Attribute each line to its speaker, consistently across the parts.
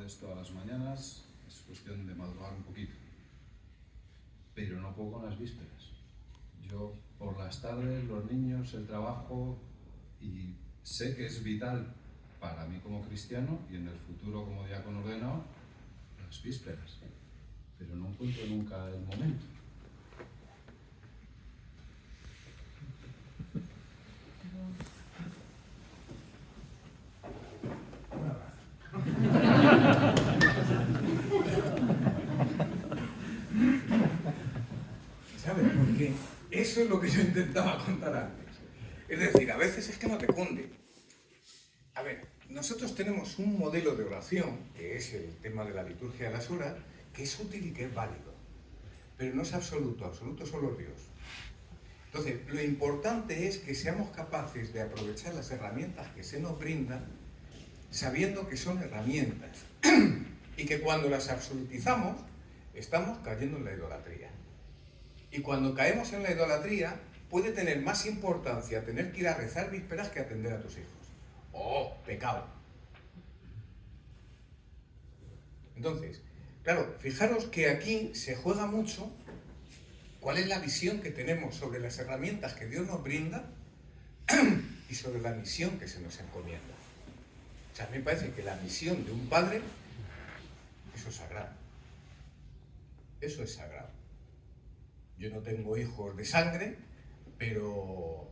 Speaker 1: esto a las mañanas, es cuestión de madrugar un poquito. Pero no puedo con las vísperas. Yo por las tardes, los niños, el trabajo, y sé que es vital para mí como cristiano y en el futuro como diácono ordenado, las vísperas. Pero no encuentro nunca el momento.
Speaker 2: ¿Sabes? Porque eso es lo que yo intentaba contar antes. Es decir, a veces es que no te cunde. A ver, nosotros tenemos un modelo de oración, que es el tema de la liturgia de las horas, que es útil y que es válido. Pero no es absoluto, absoluto solo Dios. Entonces, lo importante es que seamos capaces de aprovechar las herramientas que se nos brindan, sabiendo que son herramientas, y que cuando las absolutizamos, estamos cayendo en la idolatría. Y cuando caemos en la idolatría, puede tener más importancia tener que ir a rezar vísperas que atender a tus hijos. ¡Oh, pecado! Entonces, claro, fijaros que aquí se juega mucho cuál es la visión que tenemos sobre las herramientas que Dios nos brinda y sobre la misión que se nos encomienda. O sea, a mí me parece que la misión de un padre, eso es sagrado. Eso es sagrado. Yo no tengo hijos de sangre, pero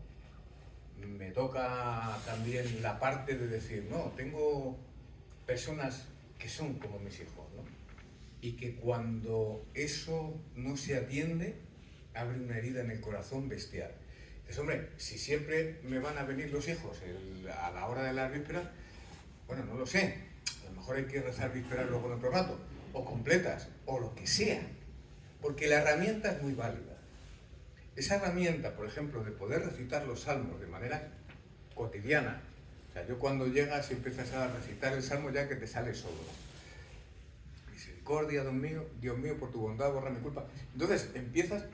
Speaker 2: me toca también la parte de decir, no, tengo personas que son como mis hijos, ¿no? Y que cuando eso no se atiende, abre una herida en el corazón bestial. Entonces, hombre, si siempre me van a venir los hijos a la hora de las vísperas, bueno, no lo sé. A lo mejor hay que rezar vísperas luego en otro rato, o completas, o lo que sea. Porque la herramienta es muy válida. Esa herramienta, por ejemplo, de poder recitar los salmos de manera cotidiana, o sea, yo cuando llegas y empiezas a recitar el salmo ya que te sale solo. Misericordia, Dios mío, por tu bondad, borra mi culpa. Entonces empiezas,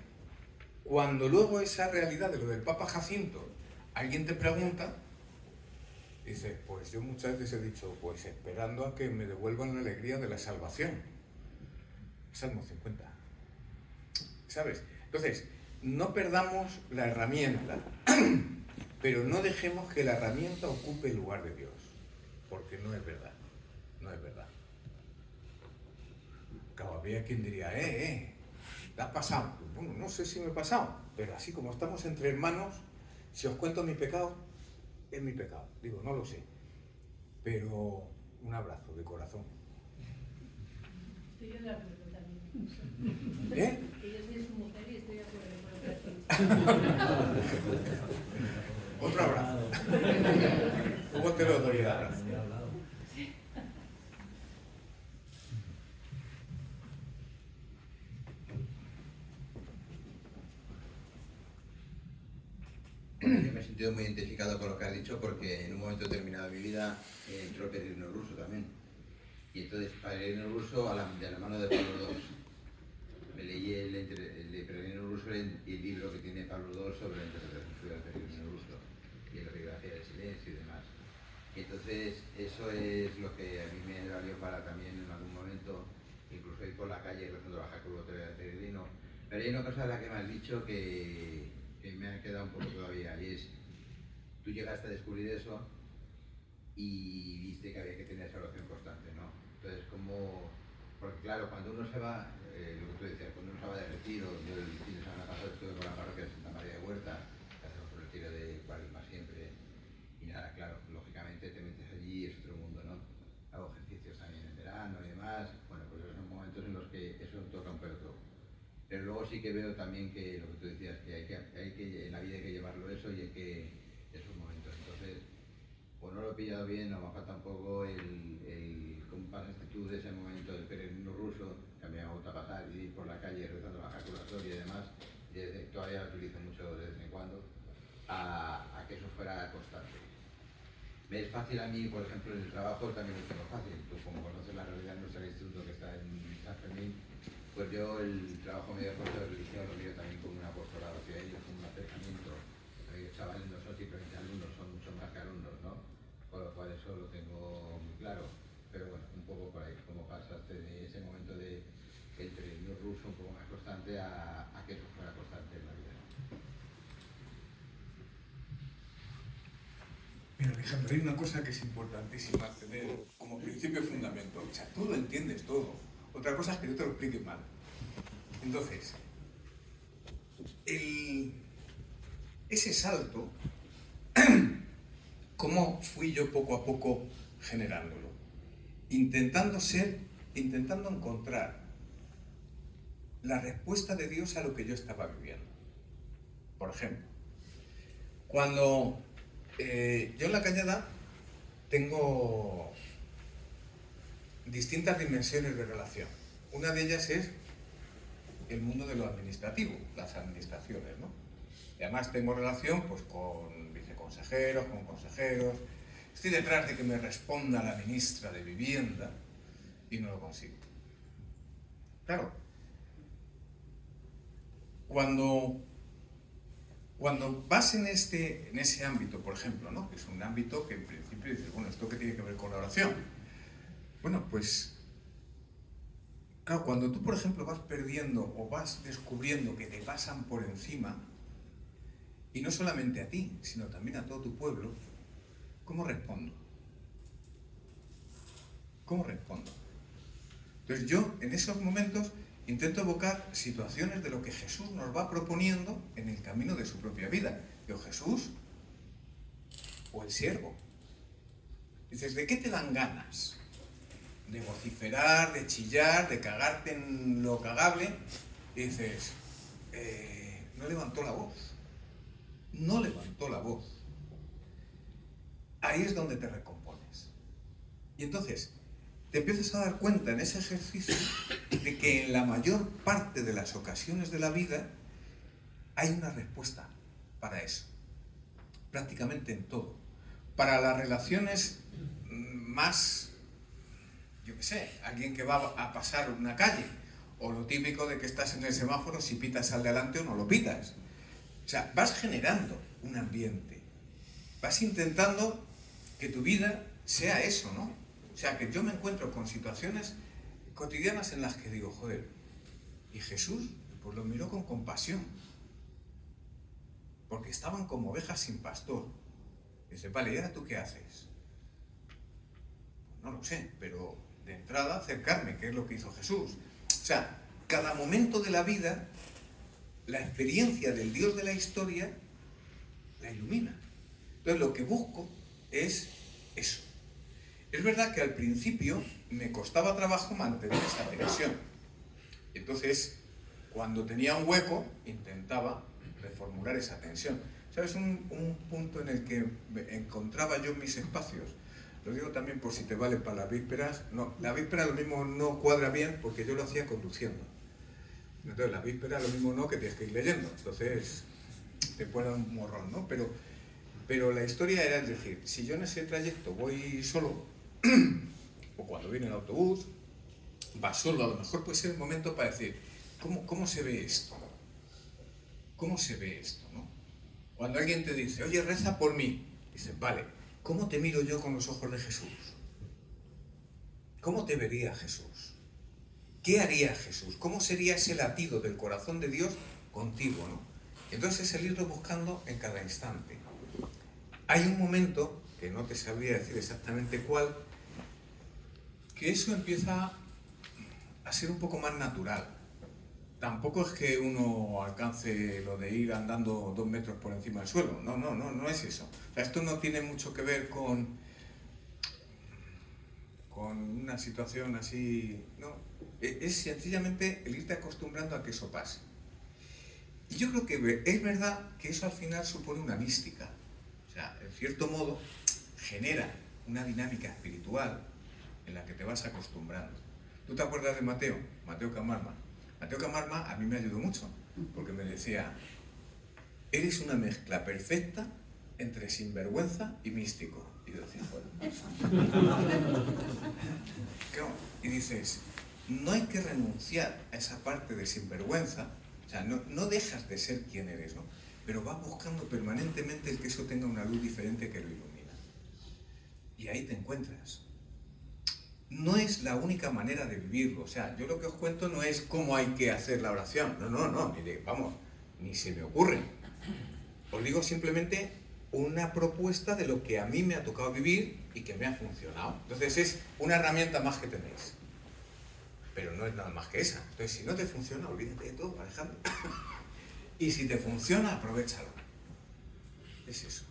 Speaker 2: cuando luego esa realidad de lo del Papa Jacinto, alguien te pregunta, dices, pues yo muchas veces he dicho, pues esperando a que me devuelvan la alegría de la salvación. Salmo 50. ¿Sabes? Entonces, no perdamos la herramienta, pero no dejemos que la herramienta ocupe el lugar de Dios, porque no es verdad, no es verdad. Claro, habría quien diría, ¿te ha pasado? Bueno, no sé si me he pasado, pero así como estamos entre hermanos, si os cuento mi pecado, es mi pecado. Digo, no lo sé, pero un abrazo de corazón.
Speaker 3: Estoy de acuerdo también.
Speaker 2: ¿Eh?
Speaker 3: Que yo soy su mujer y estoy de acuerdo con lo que has dicho.
Speaker 2: Otro abrazo. ¿Cómo te lo doy el abrazo?
Speaker 4: Yo me he sentido muy identificado con lo que has dicho porque en un momento determinado de mi vida entró el peregrino ruso también. Y entonces, peregrino ruso de la mano de Pablo II. Me leí el peregrino ruso y el libro que tiene Pablo II sobre la interpretación del peregrino ruso y la biografía del silencio y demás. Y entonces, eso es lo que a mí me valió para también en algún momento, incluso ir por la calle rezando la jacobatoria del peregrino. Pero hay una cosa de la que me has dicho que me ha quedado un poco todavía, y es, tú llegaste a descubrir eso y viste que había que tener esa oración constante, ¿no? Entonces, porque claro, cuando uno se va, lo que tú decías, cuando uno se va de retiro, yo el fin de semana pasado estuve con la parroquia de Santa María de Huerta, que hacemos un retiro de Cuaresma siempre, y nada, claro, lógicamente te metes allí y es otro mundo, ¿no? Hago ejercicios también en verano y demás, bueno, pues esos son momentos en los que eso toca un poco. Pero luego sí que veo también que lo que tú decías, que hay que en la vida hay que llevarlo eso y hay que esos momentos. Entonces, pues no lo he pillado bien, o me falta un poco cómo pasaste tú de ese momento del peregrino ruso, que a mí me gusta pasar y ir por la calle rezando la jaculatoria y demás, y todavía lo utilizo mucho de vez en cuando, a que eso fuera constante. Me es fácil a mí, por ejemplo, en el trabajo también lo tengo fácil. Tú, como conoces la realidad de nuestro instituto que está en San Fermín, pues yo el trabajo medio curso de religión lo veo también como un apostolado hacia ellos, como un acercamiento. Los chavales no son simplemente alumnos, son mucho más que alumnos, ¿no? Con lo cual eso lo tengo muy claro. Pero bueno, un poco por ahí, como un poco más constante a que eso fuera constante en la vida.
Speaker 2: Mira, Alejandro, hay una cosa que es importantísima tener como principio y fundamento. O sea, tú lo entiendes todo. Otra cosa es que yo te lo explique mal. Entonces, ese salto, ¿cómo fui yo poco a poco generándolo? Intentando encontrar la respuesta de Dios a lo que yo estaba viviendo. Por ejemplo, cuando yo en La Cañada tengo distintas dimensiones de relación. Una de ellas es el mundo de lo administrativo, las administraciones, ¿no? Y además tengo relación pues, con viceconsejeros, con consejeros. Estoy detrás de que me responda la ministra de Vivienda y no lo consigo. Claro, cuando vas en ese ámbito, por ejemplo, ¿no? Que es un ámbito que en principio dices, bueno, ¿esto qué tiene que ver con la oración? Bueno, pues, claro, cuando tú, por ejemplo, vas perdiendo o vas descubriendo que te pasan por encima, y no solamente a ti, sino también a todo tu pueblo, ¿cómo respondo? ¿Cómo respondo? Entonces yo, en esos momentos, intento evocar situaciones de lo que Jesús nos va proponiendo en el camino de su propia vida. Digo, Jesús o el siervo. Dices, ¿de qué te dan ganas? De vociferar, de chillar, de cagarte en lo cagable. Y dices, no levantó la voz. No levantó la voz. Ahí es donde te recompones. Y entonces te empiezas a dar cuenta en ese ejercicio de que en la mayor parte de las ocasiones de la vida hay una respuesta para eso. Prácticamente en todo. Para las relaciones más, yo qué sé, alguien que va a pasar una calle, o lo típico de que estás en el semáforo, si pitas al de adelante o no lo pitas. O sea, vas generando un ambiente. Vas intentando que tu vida sea eso, ¿no? O sea, que yo me encuentro con situaciones cotidianas en las que digo, joder, y Jesús, pues lo miró con compasión. Porque estaban como ovejas sin pastor. Dice, vale, ¿y ahora tú qué haces? Pues no lo sé, pero de entrada acercarme, que es lo que hizo Jesús. O sea, cada momento de la vida, la experiencia del Dios de la historia la ilumina. Entonces lo que busco es eso. Es verdad que al principio me costaba trabajo mantener esa tensión. Entonces, cuando tenía un hueco, intentaba reformular esa tensión. ¿Sabes? Un punto en el que encontraba yo mis espacios. Lo digo también por si te vale para las vísperas. No, la víspera lo mismo no cuadra bien porque yo lo hacía conduciendo. Entonces, la víspera lo mismo no que tienes que ir leyendo. Entonces, te puede dar un morrón, ¿no? Pero la historia era, es decir, si yo en ese trayecto voy solo, o cuando viene el autobús, va solo, a lo mejor puede ser el momento para decir, ¿cómo se ve esto? ¿Cómo se ve esto, no? Cuando alguien te dice, oye, reza por mí, dices, vale, ¿cómo te miro yo con los ojos de Jesús? ¿Cómo te vería Jesús? ¿Qué haría Jesús? ¿Cómo sería ese latido del corazón de Dios contigo, no? Entonces es el irlo buscando en cada instante. Hay un momento, que no te sabría decir exactamente cuál, que eso empieza a ser un poco más natural. Tampoco es que uno alcance lo de ir andando 2 metros por encima del suelo. No es eso. O sea, esto no tiene mucho que ver con una situación así, no. Es sencillamente el irte acostumbrando a que eso pase. Y yo creo que es verdad que eso al final supone una mística. O sea, en cierto modo, genera una dinámica espiritual en la que te vas acostumbrando. ¿Tú te acuerdas de Mateo? Mateo Camarma. Mateo Camarma a mí me ayudó mucho, porque me decía, eres una mezcla perfecta entre sinvergüenza y místico. Y yo decía, bueno. Claro, y dices, no hay que renunciar a esa parte de sinvergüenza, o sea, no dejas de ser quien eres, ¿no? Pero vas buscando permanentemente el que eso tenga una luz diferente que lo ilumina. Y ahí te encuentras. no es la única manera de vivirlo. O sea, yo lo que os cuento no es cómo hay que hacer la oración. No, ni se me ocurre. Os digo simplemente una propuesta de lo que a mí me ha tocado vivir y que me ha funcionado. Entonces es una herramienta más que tenéis. Pero no es nada más que esa. Entonces si no te funciona, olvídate de todo, Alejandro. Y si te funciona, aprovéchalo. Es eso.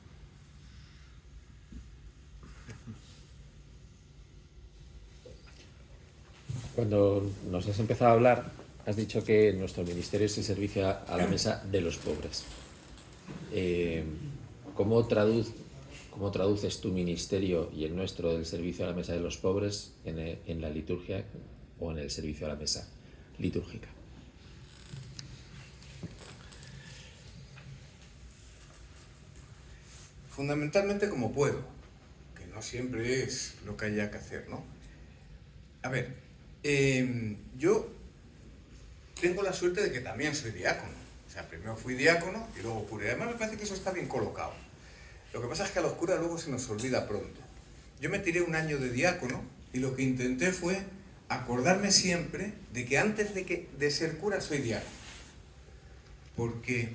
Speaker 5: Cuando nos has empezado a hablar, has dicho que nuestro ministerio es el servicio a la mesa de los pobres. ¿Cómo traduces tu ministerio y el nuestro del servicio a la mesa de los pobres en la liturgia o en el servicio a la mesa litúrgica?
Speaker 2: Fundamentalmente como puedo, que no siempre es lo que haya que hacer, ¿no? A ver, yo tengo la suerte de que también soy diácono. O sea, primero fui diácono y luego cura. Además me parece que eso está bien colocado. Lo que pasa es que a los curas luego se nos olvida pronto. Yo me tiré un año de diácono y lo que intenté fue acordarme siempre de que antes de ser cura soy diácono. Porque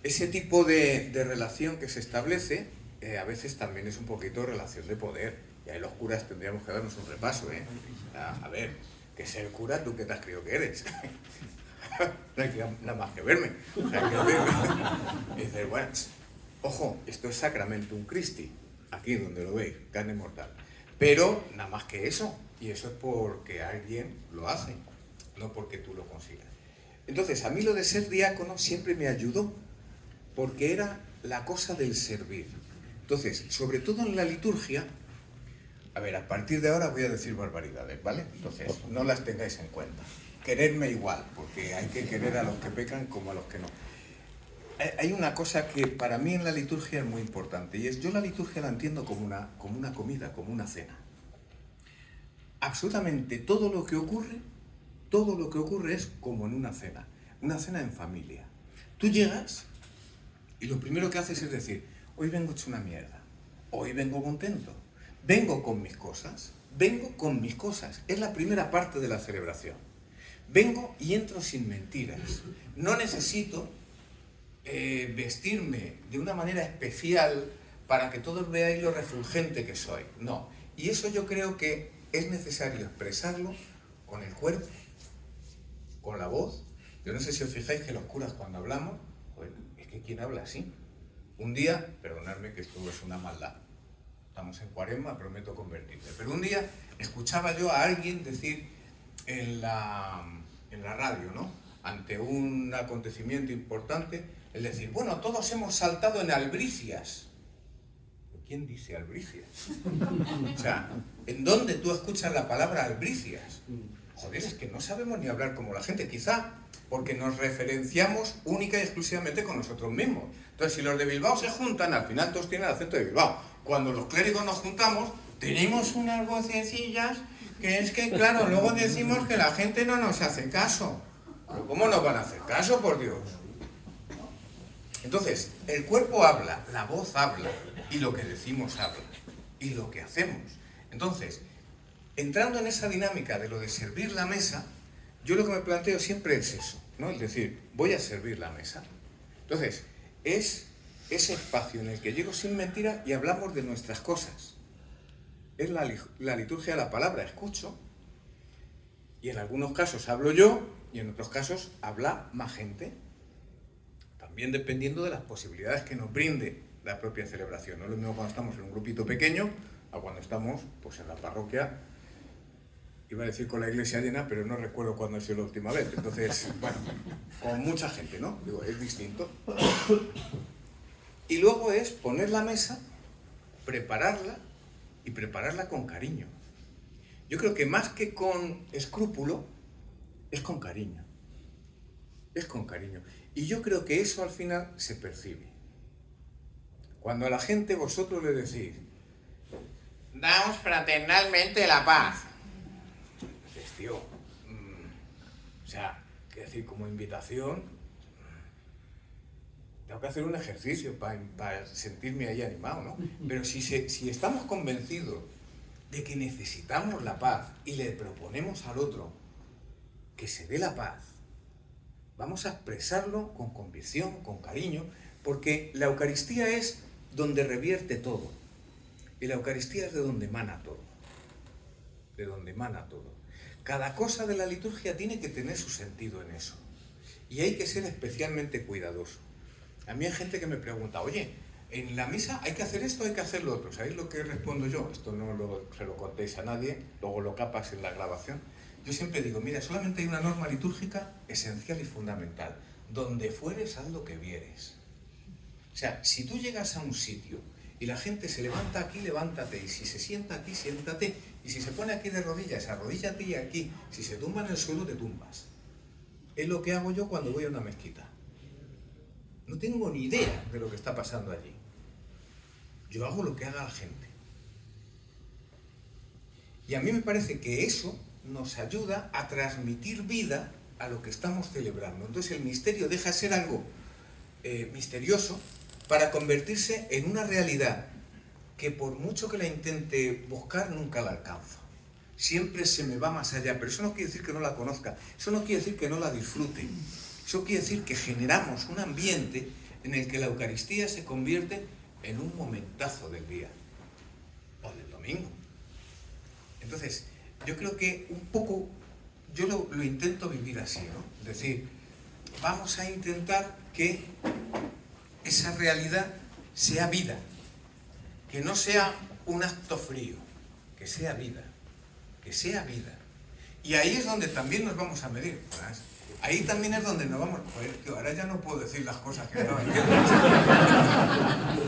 Speaker 2: ese tipo de relación que se establece a veces también es un poquito relación de poder. Y ahí los curas tendríamos que darnos un repaso, ¿eh? A ver, que ser cura, ¿tú qué te has creído que eres? No hay que nada más que verme. O sea, y dices, bueno, ojo, esto es Sacramentum Christi, aquí donde lo veis, carne mortal. Pero nada más que eso, y eso es porque alguien lo hace, no porque tú lo consigas. Entonces, a mí lo de ser diácono siempre me ayudó, porque era la cosa del servir. Entonces, sobre todo en la liturgia, a ver, a partir de ahora voy a decir barbaridades, ¿vale? Entonces, no las tengáis en cuenta. Quererme igual, porque hay que querer a los que pecan como a los que no. Hay una cosa que para mí en la liturgia es muy importante, y es, yo la liturgia la entiendo como una comida, como una cena. Absolutamente todo lo que ocurre es como en una cena en familia. Tú llegas y lo primero que haces es decir, hoy vengo hecho una mierda, hoy vengo contento, vengo con mis cosas, es la primera parte de la celebración. Vengo y entro sin mentiras. No necesito vestirme de una manera especial para que todos veáis lo refulgente que soy. No. Y eso yo creo que es necesario expresarlo con el cuerpo, con la voz. Yo no sé si os fijáis que los curas cuando hablamos, joder, es que ¿quién habla así? Un día, perdonadme que esto es una maldad, estamos en Cuaresma, prometo convertirme, pero un día escuchaba yo a alguien decir en la radio, ¿no?, ante un acontecimiento importante, es decir, bueno, todos hemos saltado en albricias. ¿Quién dice albricias? O sea, ¿en dónde tú escuchas la palabra albricias? Joder, es que no sabemos ni hablar como la gente, quizá porque nos referenciamos única y exclusivamente con nosotros mismos. Entonces, si los de Bilbao se juntan, al final todos tienen el acento de Bilbao. Cuando los clérigos nos juntamos, tenemos unas vocecillas que es que, claro, luego decimos que la gente no nos hace caso. ¿Pero cómo nos van a hacer caso, por Dios? Entonces, el cuerpo habla, la voz habla, y lo que decimos habla, y lo que hacemos. Entonces, entrando en esa dinámica de lo de servir la mesa, yo lo que me planteo siempre es eso, ¿no? Es decir, voy a servir la mesa. Entonces, es ese espacio en el que llego sin mentira y hablamos de nuestras cosas. Es la liturgia de la palabra, escucho, y en algunos casos hablo yo, y en otros casos habla más gente, también dependiendo de las posibilidades que nos brinde la propia celebración. No es lo mismo cuando estamos en un grupito pequeño a cuando estamos pues, en la parroquia, iba a decir con la iglesia llena, pero no recuerdo cuándo ha sido la última vez. Entonces, bueno, con mucha gente, ¿no? Digo, es distinto. Y luego es poner la mesa, prepararla y prepararla con cariño. Yo creo que más que con escrúpulo, es con cariño. Es con cariño. Y yo creo que eso al final se percibe. Cuando a la gente vosotros le decís, daos fraternalmente la paz. Dices, tío, o sea, quiero decir, como invitación, tengo que hacer un ejercicio para sentirme ahí animado, ¿no? Pero si estamos convencidos de que necesitamos la paz y le proponemos al otro que se dé la paz, vamos a expresarlo con convicción, con cariño, porque la Eucaristía es donde revierte todo. Y la Eucaristía es de donde emana todo. De donde emana todo. Cada cosa de la liturgia tiene que tener su sentido en eso. Y hay que ser especialmente cuidadoso. A mí hay gente que me pregunta, oye, en la misa hay que hacer esto, hay que hacer lo otro. ¿Sabéis lo que respondo yo? Esto no se lo contéis a nadie, luego lo capas en la grabación. Yo siempre digo, mira, solamente hay una norma litúrgica esencial y fundamental. Donde fueres, haz lo que vieres. O sea, si tú llegas a un sitio y la gente se levanta aquí, levántate. Y si se sienta aquí, siéntate. Y si se pone aquí de rodillas, arrodíllate y aquí. Si se tumba en el suelo, te tumbas. Es lo que hago yo cuando voy a una mezquita. No tengo ni idea de lo que está pasando allí. Yo hago lo que haga la gente. Y a mí me parece que eso nos ayuda a transmitir vida a lo que estamos celebrando. Entonces el misterio deja de ser algo misterioso para convertirse en una realidad que por mucho que la intente buscar, nunca la alcanzo. Siempre se me va más allá, pero eso no quiere decir que no la conozca, eso no quiere decir que no la disfrute, eso quiere decir que generamos un ambiente en el que la Eucaristía se convierte en un momentazo del día o del domingo. Entonces, yo creo que un poco, yo lo intento vivir así, ¿no? Es decir, vamos a intentar que esa realidad sea vida, que no sea un acto frío, que sea vida, que sea vida. Y ahí es donde también nos vamos a medir, ¿verdad? Ahí también es donde nos vamos... Joder, tío, ahora ya no puedo decir las cosas que estaba diciendo.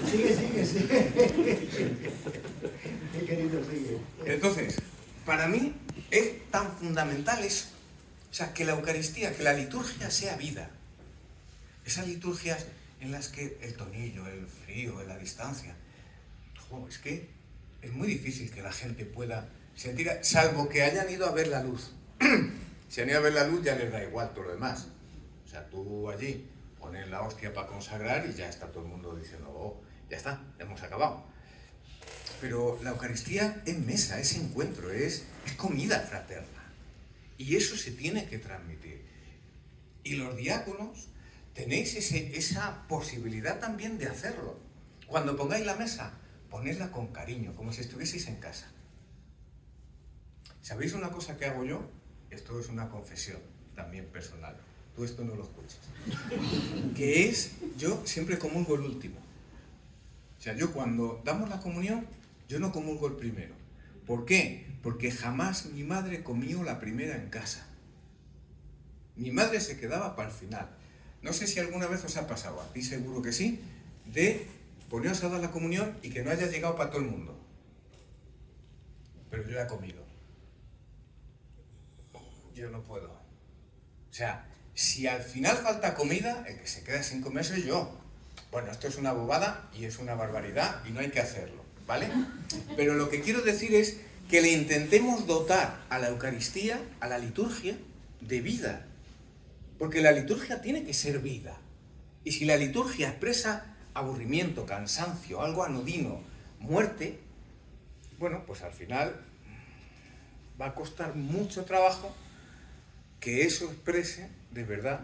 Speaker 6: Sigue. Qué querido, sigue.
Speaker 2: Entonces, para mí es tan fundamental eso. O sea, que la Eucaristía, que la liturgia sea vida. Esas liturgias en las que el tonillo, el frío, la distancia... es que es muy difícil que la gente pueda sentir, salvo que hayan ido a ver la luz. Si han ido a ver la luz ya les da igual todo lo demás. O sea, tú allí pones la hostia para consagrar y ya está todo el mundo diciendo, oh, ya está, hemos acabado. Pero la Eucaristía es mesa, es encuentro, es comida fraterna. Y eso se tiene que transmitir. Y los diáconos tenéis esa posibilidad también de hacerlo. Cuando pongáis la mesa, ponedla con cariño, como si estuvieseis en casa. ¿Sabéis una cosa que hago yo? Esto es una confesión también personal. Tú esto no lo escuchas. Que es, yo siempre comulgo el último. O sea, yo cuando damos la comunión, yo no comulgo el primero. ¿Por qué? Porque jamás mi madre comió la primera en casa. Mi madre se quedaba para el final. No sé si alguna vez os ha pasado, a ti seguro que sí, de poneros a dar la comunión y que no haya llegado para todo el mundo. Pero yo he comido. Yo no puedo. O sea, si al final falta comida, el que se queda sin comer soy yo. Bueno, esto es una bobada y es una barbaridad y no hay que hacerlo, ¿vale? Pero lo que quiero decir es que le intentemos dotar a la Eucaristía, a la liturgia, de vida. Porque la liturgia tiene que ser vida. Y si la liturgia expresa aburrimiento, cansancio, algo anodino, muerte, bueno, pues al final va a costar mucho trabajo que eso exprese de verdad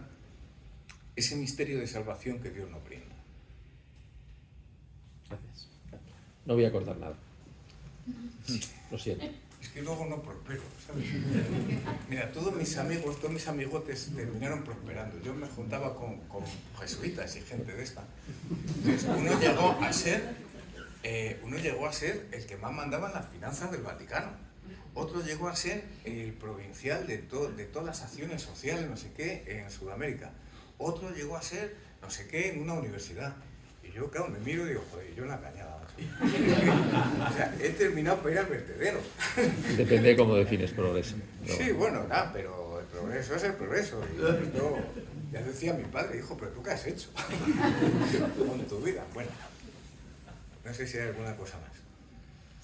Speaker 2: ese misterio de salvación que Dios nos brinda.
Speaker 5: Gracias. No voy a cortar nada. Lo siento.
Speaker 2: Es que luego no prospero, ¿sabes? Mira, todos mis amigotes terminaron prosperando. Yo me juntaba con jesuitas y gente de esta. Entonces, uno llegó a ser el que más mandaba en las finanzas del Vaticano. Otro llegó a ser el provincial de todas las acciones sociales, no sé qué, en Sudamérica. Otro llegó a ser no sé qué en una universidad. Y yo, claro, me miro y digo, joder, yo en la cañada. O sea, he terminado para ir al vertedero.
Speaker 5: Depende de cómo defines progreso. Pero...
Speaker 2: Sí, bueno, pero el progreso es el progreso. Y yo, ya decía mi padre, hijo, pero ¿tú qué has hecho con tu vida? Bueno, no sé si hay alguna cosa más.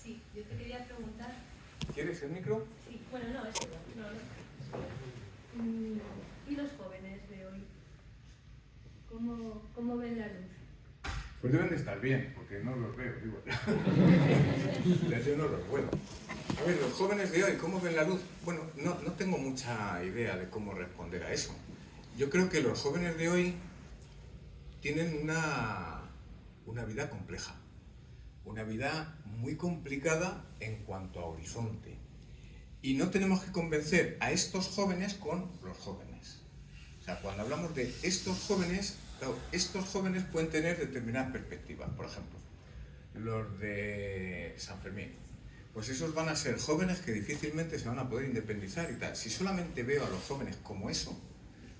Speaker 3: Sí, yo te quería preguntar...
Speaker 2: ¿Quieres el micro?
Speaker 3: Sí, bueno, no, eso no. ¿Y los jóvenes de hoy? ¿Cómo ven la luz?
Speaker 2: Pues deben de estar bien, porque no los veo, digo. Yo no los veo. A ver, los jóvenes de hoy, ¿cómo ven la luz? Bueno, no tengo mucha idea de cómo responder a eso. Yo creo que los jóvenes de hoy tienen una vida compleja, una vida muy complicada en cuanto a horizonte. Y no tenemos que convencer a estos jóvenes con los jóvenes. O sea, cuando hablamos de estos jóvenes, claro, estos jóvenes pueden tener determinadas perspectivas. Por ejemplo, los de San Fermín. Pues esos van a ser jóvenes que difícilmente se van a poder independizar y tal. Si solamente veo a los jóvenes como eso,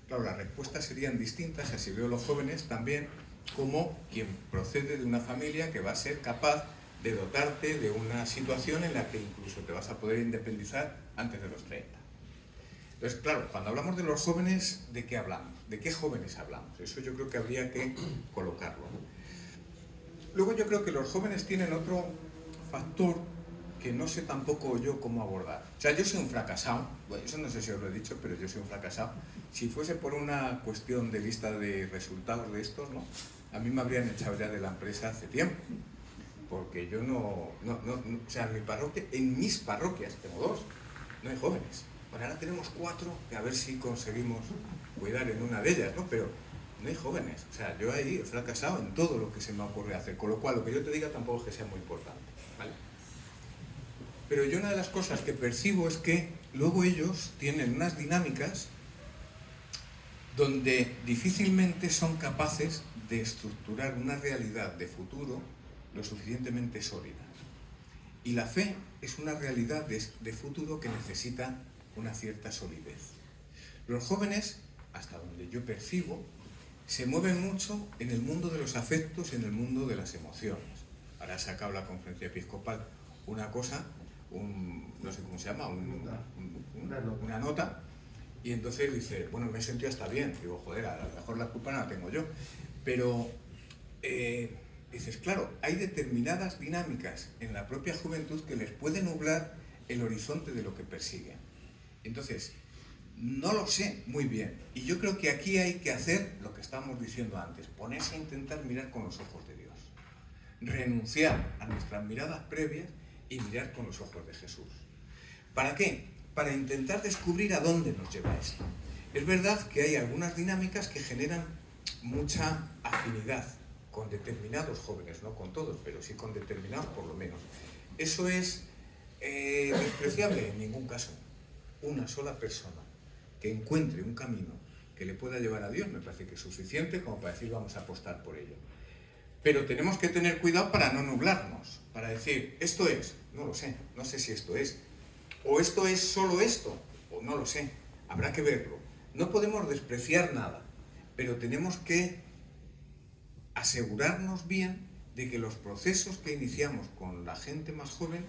Speaker 2: claro, las respuestas serían distintas a si veo a los jóvenes también como quien procede de una familia que va a ser capaz de dotarte de una situación en la que incluso te vas a poder independizar antes de los 30. Entonces, claro, cuando hablamos de los jóvenes, ¿de qué hablamos? ¿De qué jóvenes hablamos? Eso yo creo que habría que colocarlo. Luego yo creo que los jóvenes tienen otro factor que no sé tampoco yo cómo abordar. O sea, yo soy un fracasado, bueno, eso no sé si os lo he dicho, pero yo soy un fracasado. Si fuese por una cuestión de lista de resultados de estos, ¿no? A mí me habrían echado ya de la empresa hace tiempo, porque yo o sea, en mis parroquias, tengo 2, no hay jóvenes. Bueno, ahora tenemos 4, que a ver si conseguimos cuidar en una de ellas, ¿no? Pero no hay jóvenes. O sea, yo ahí he fracasado en todo lo que se me ocurre hacer, con lo cual lo que yo te diga tampoco es que sea muy importante, ¿vale? Pero yo una de las cosas que percibo es que luego ellos tienen unas dinámicas donde difícilmente son capaces de estructurar una realidad de futuro lo suficientemente sólida. Y la fe es una realidad de futuro que necesita una cierta solidez. Los jóvenes, hasta donde yo percibo, se mueven mucho en el mundo de los afectos, en el mundo de las emociones. Ahora ha sacado la conferencia episcopal una cosa, no sé cómo se llama, una nota, y entonces dice, bueno, me he sentido hasta bien. Digo, joder, a lo mejor la culpa no la tengo yo. Pero dices, claro, hay determinadas dinámicas en la propia juventud que les pueden nublar el horizonte de lo que persiguen. Entonces, no lo sé muy bien. Y yo creo que aquí hay que hacer lo que estábamos diciendo antes, ponerse a intentar mirar con los ojos de Dios. Renunciar a nuestras miradas previas y mirar con los ojos de Jesús. ¿Para qué? Para intentar descubrir a dónde nos lleva esto. Es verdad que hay algunas dinámicas que generan mucha afinidad con determinados jóvenes, no con todos, pero sí con determinados por lo menos. ¿Eso es despreciable? En ningún caso. Una sola persona que encuentre un camino que le pueda llevar a Dios me parece que es suficiente como para decir vamos a apostar por ello. Pero tenemos que tener cuidado para no nublarnos, para decir, esto es, no lo sé, no sé si esto es, o esto es solo esto, o no lo sé, habrá que verlo. No podemos despreciar nada, pero tenemos que asegurarnos bien de que los procesos que iniciamos con la gente más joven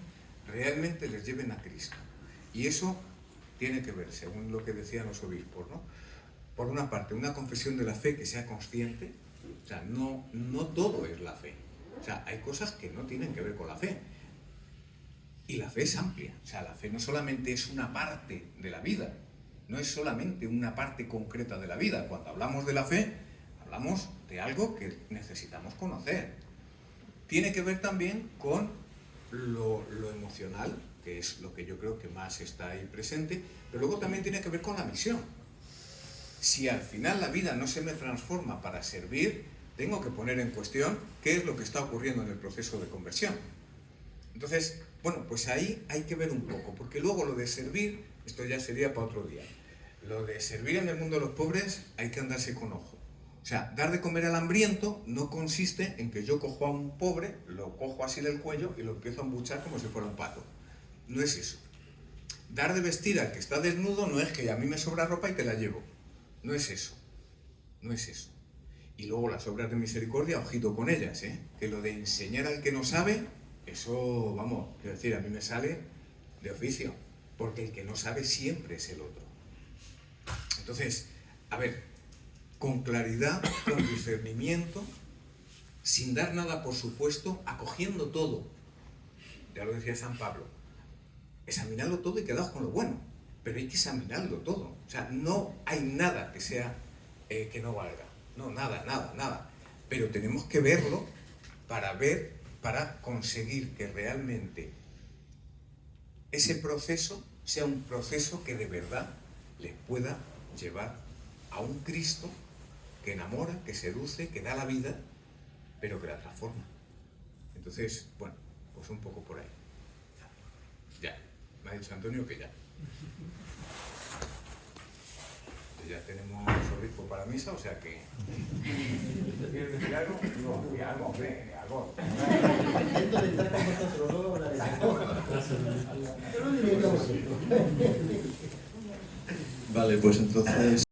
Speaker 2: realmente les lleven a Cristo. Y eso tiene que ver, según lo que decían los obispos, ¿no? Por una parte, una confesión de la fe que sea consciente. O sea, no todo es la fe. O sea, hay cosas que no tienen que ver con la fe. Y la fe es amplia. O sea, la fe no solamente es una parte de la vida, no es solamente una parte concreta de la vida. Cuando hablamos de la fe, hablamos de algo que necesitamos conocer. Tiene que ver también con lo emocional, que es lo que yo creo que más está ahí presente, pero luego también tiene que ver con la misión. Si al final la vida no se me transforma para servir, tengo que poner en cuestión qué es lo que está ocurriendo en el proceso de conversión. Entonces, bueno, pues ahí hay que ver un poco, porque luego lo de servir, esto ya sería para otro día. Lo de servir en el mundo de los pobres hay que andarse con ojo. O sea, dar de comer al hambriento no consiste en que yo cojo a un pobre, lo cojo así del cuello y lo empiezo a embuchar como si fuera un pato. No es eso. Dar de vestir al que está desnudo no es que a mí me sobra ropa y te la llevo. No es eso. No es eso. Y luego las obras de misericordia, ojito con ellas, ¿eh? Que lo de enseñar al que no sabe, eso, vamos, quiero decir, a mí me sale de oficio. Porque el que no sabe siempre es el otro. Entonces, a ver, con claridad, con discernimiento, sin dar nada por supuesto, acogiendo todo. Ya lo decía San Pablo. Examinarlo todo y quedaos con lo bueno. Pero hay que examinarlo todo. O sea, no hay nada que sea que no valga. No, nada. Pero tenemos que verlo para conseguir que realmente ese proceso sea un proceso que de verdad les pueda llevar a un Cristo que enamora, que seduce, que da la vida, pero que la transforma. Entonces, bueno, pues un poco por ahí. Ya, me ha dicho Antonio que ya. Ya tenemos obispo para misa, o sea que... ¿Quieres decir algo? No, y algo, hombre, algo.
Speaker 6: Intento de entrar con vosotros, luego hablaré. Yo no diré no.
Speaker 7: Vale, pues entonces...